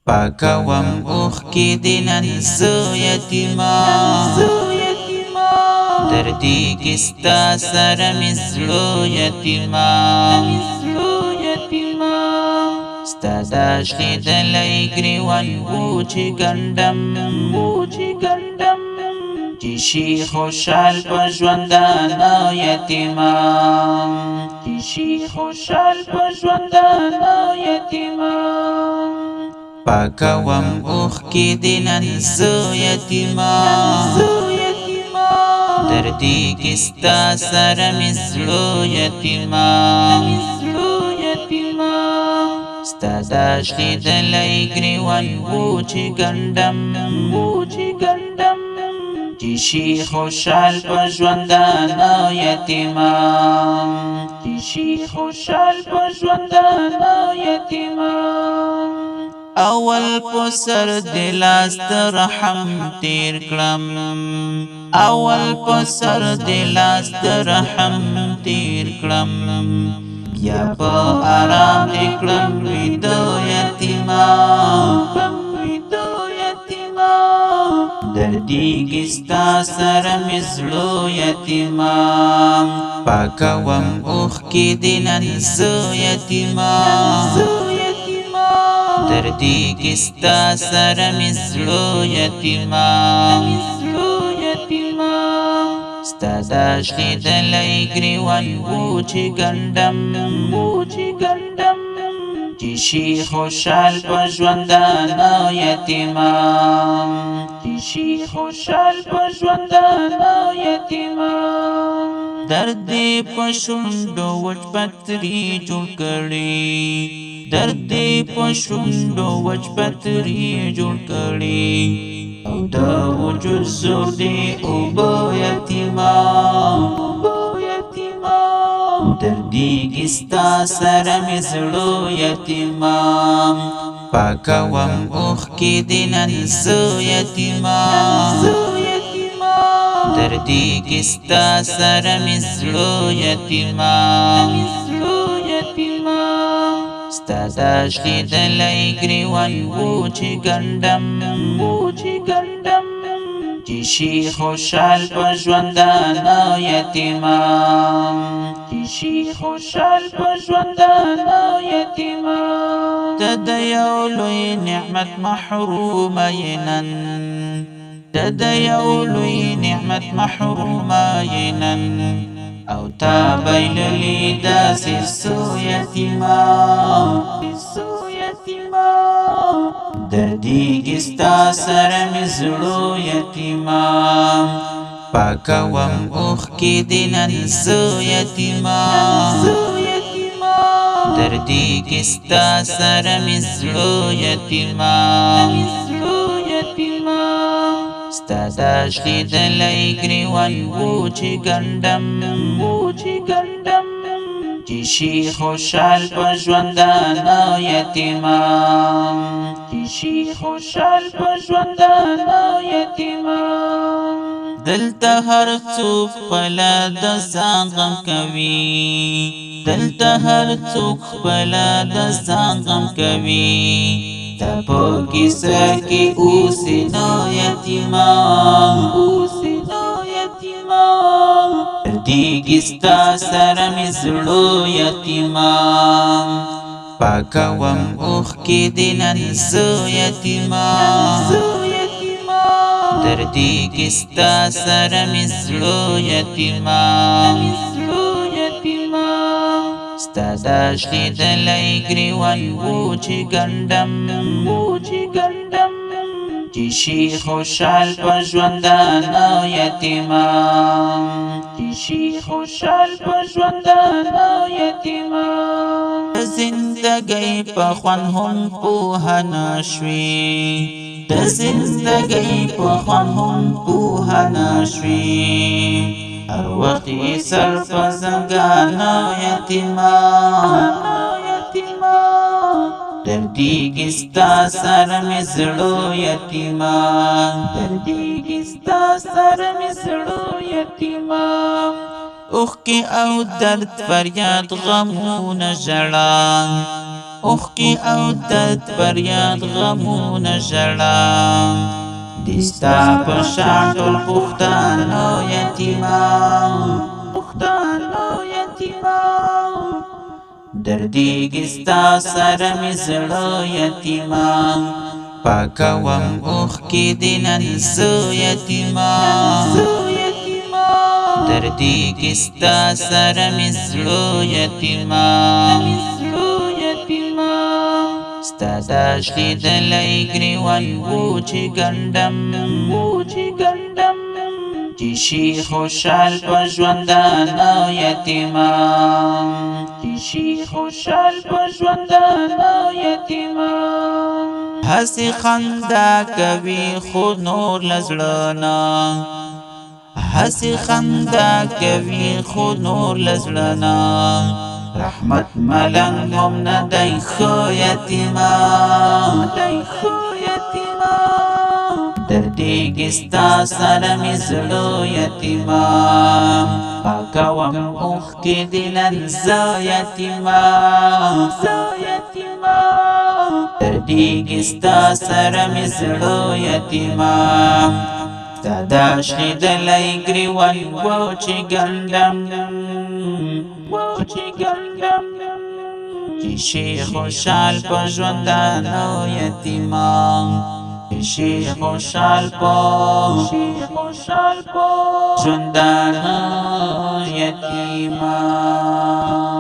پاکوم اوخ کی دینن زو یتیمان دردی کستا سرم زلو یتیمان ستا داشتی دلی گریوان بوچی گندم چیشی خوشحال پا ژوندانا یتیمان پاکوم اوخ کی دینن زو یتیمان دردی کستا سرم زلو یتیمان ستا داشتی دلی گریوان بوچی گندم چیشی خوشحال پا ژوندانا یتیمان اول پسر دلاست رحم تیر کلم بیا پا آرام دکلم ویدو یتیمان دردی کستا سرم زلو یتیمان پاکوم اوخ کی دینن زو یتیمان دردی کستا سرم زلو یتیمان ستا داشتی دلی گریوان بوچی گندم چیشی خوشحال پا ژوندانا یتیمان دردی پا شونډو وچ پتری جوړ کړي او د وجود زور دی اوبه یتیمان دردی کستا سرم زړو یتیمان پاکوم اوخ کی دینن زو یتیمان دردی کستا سرم زړو یتیمان ستا داشتی دلی گریوان بوچی گندم چیشی خوشحال پا ژوندانا یتیمان د یو لوی نعمت محروم ینن او تا بیللی داسی سو یتیمان دردی کستا سرم زړو یتیمان پاکوم اوخ کی دینن زو یتیمان دردی کستا سرم زړو یتیمان ستا داشتی دلی گریوان بوچی گندم چیشی خوشحال پا ژوندانا یتیمان دلته هر څوک خپله د ځان غم کوي تا په کیسه کې اوسې نو یتیمان دردیږي ستا سره مې زړه یتیمان پاکوم اوښ کې دنن زه یتیمان دردیږي ستا سره مې زړه یتیمان ستا داشتېدلی ګریوان و چې ګنډم چې شي خوشحال په ژوندانه یتیمان زندګۍ په خوند هم پوه نشوې هر وخت یې سر په زنګانه یتیمان دردیږي ستا سره مې زړه یتیمان اوښکې او درد فریاد غمونه ژړا اوخکی او دد فریاد غمونه ژړا دستا پشان ټول پښتانه یتیمان دردیږي ستا سره مې زړه یتیمان پاکوم اوښکې دې نن زه یتیمان دردیږي ستا سره مې زړه یتیمان ستا دا شلیدلی ګریوان و چې ګنډم چې شي خوشحال په ژوندانه یتیمان هسې خندا کوي خو نور له زړه نه رحمت ملنګ هم نه دی ښه یتیمان دردیږي ستا سره مې زړه یتیمان پاکوم اوښکې دې نن زه یتیمان دردیږي ستا سره مې زړه یتیمان ستا دا شلیدلی ګریوان و چې ګنډم چې شي خوشحال په ژوندانه یتیمان شي خوشحال په ژوندانه یتیمان